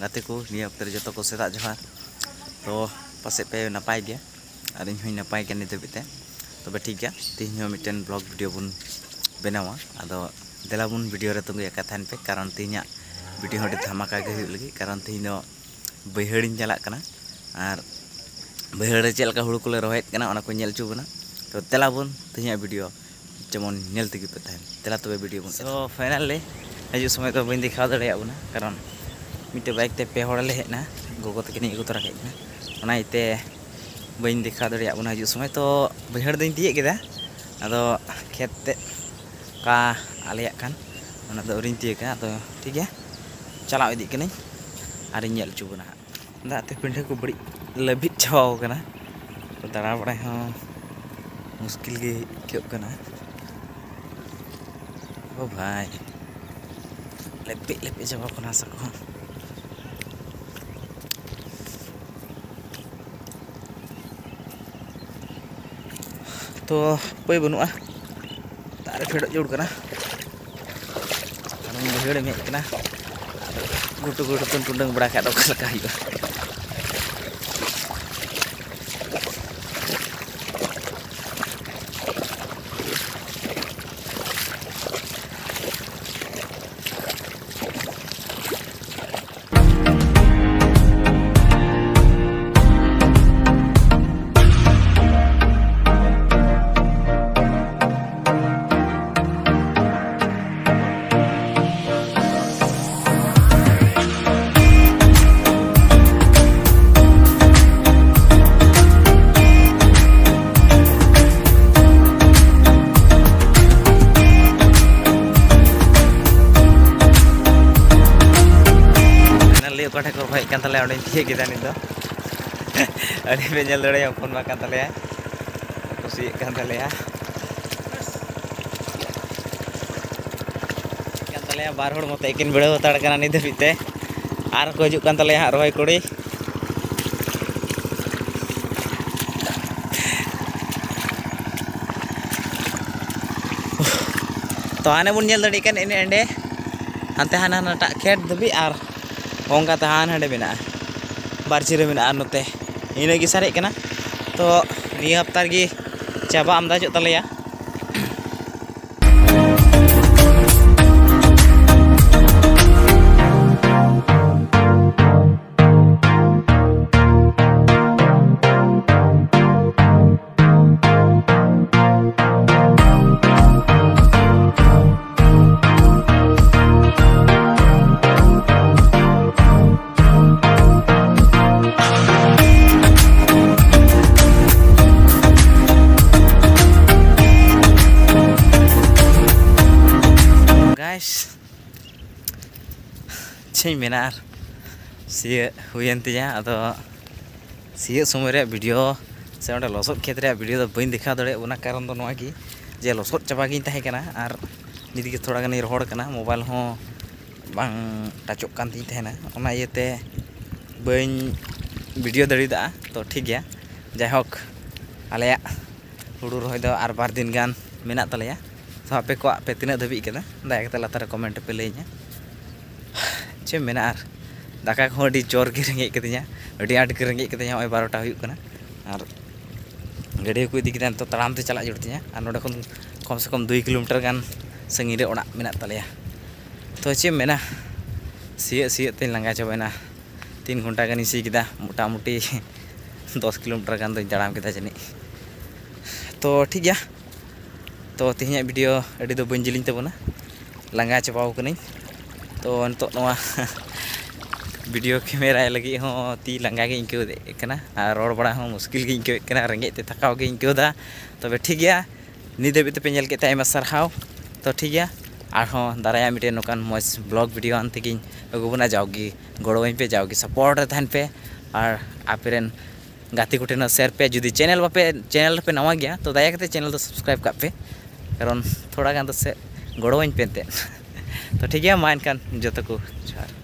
गाते को निया अक्तर जतो को सेता जोहार तो पासे पे नपाय गया और इन हुई नपाय के नित बिते तबे ठीक गया तीन मिटन ब्लॉग वीडियो बुन बनावा आदो देला बुन वीडियो रे तुंगे कथान पे कारण तीना वीडियो हटे धमाका के हुई लगी कारण तीन दो बैहड़िन चला कना और बैहड़ रे चलका हुड़ू को रोहेत कना ओना को नेल चुबना तो तेला बुन तीना वीडियो जेमन नेल तगी पे तहन तेला तबे वीडियो बुन सो फाइनली हजू समय तो बन दिखा दड़िया बुना कारण मिटे बाइक ते पे हड़ले हेना गोगो तकिन अगु तरा हेना ओना इते बन दिखा दड़िया बुना हजू समय तो बैहड़ दिन तिये केदा आदो खेत ते का आलिया कान ओना दो रिन तिये का तो ठीक है चलाव इदी कनी आर नेल चुबना दाते पिंडे को बड़ी लबित छाव कना तो दाड़ा बड़ा हो मुश्किल गे क्यों कना ओ भाई लेपे लेपे जवाब कना सको तो पै बनुआ तारे फेड़ जोड़ कना बैहड़ में कना गुटू गुटू तुन टुंडंग बड़ा का लका हुआ कटे को भाई कान तले ओडे थिए केदा नि दो अरे पे जल दड़े फोन मा कान तले खुशी कान तले बार होड़ मते एकिन बेड़ो ताड़ कना नि दबिते आर को हजू कान तले हा रोय कुड़ी तो आने बुन जल दड़ी कान एने एंडे हानते हाना नाटा खेत दबी आर ओंगा तहान हडे मेना बारचिरे मेना नोते इना गी सारे कना तो निया हफ्ता गी चाबा आमदा जो तलेया छे मेनार सी हुयन तिया अदो सी समय वीडियो से ओंडे लसद खेत रे वीडियो बन दिखा दड़े ओना कारण दो नोआ की जे लसद चाबा गिन ताहे कना आर निदि थोड़ा गानी रोहड़ कना मोबाइल हो बांग टचोक कान ती तहना ओना इयते बन वीडियो दड़ीदा तो ठीक गया जायहक आलेया हुड़ू रोय दो आर बार दिन गान मेना तलेया तो आपे को पे तिना धबी कदा दाया कते लातार कमेंट पे लैया चे मेना आर दाका को अडी जोर के रेंगे कदिया अडी आट के रेंगे कदिया ओय 12टा हुई कना आर गाड़ी को इदी किदान तो तड़ाम ते चला जुड़तिया आर नोडे खन कम से कम 2 किलोमीटर गान संगी रे ओना मेना तलेया तो चे मेना सिए ते लंगा चबायना 3 घंटा गानी सी किदा मोटा मोटी 10 किलोमीटर गान तो तड़ाम किदा जनी तो ठीक गया तो तिहिया वीडियो अडी दो बन जिलिन तबना लंगा चबाव कनी तो नितो नवा वीडियो कैमरा लगी हो ती लंगा के इंको दे कना आर रोड बड़ा हो मुश्किल के इंको कना रेंगे ते थकाव के इंको दा तबे ठीक गया निदे बिते पे नेल के ताइमा सरहाव तो ठीक गया आर हो दाराया मिटे नोकान मज ब्लॉग वीडियो आनते गिन अगुबना जाओगी गड़ोइन पे जाओगी सपोर्ट रे थान पे और आपेरन गाती कुटेना शेयर पे जुदी चैनल पे नवा गया तो दया करते चैनल तो सब्सक्राइब का पे कारण थोड़ा गान तो से गड़ोइन पे तो ठीक है मा इनकान जो को जोहार।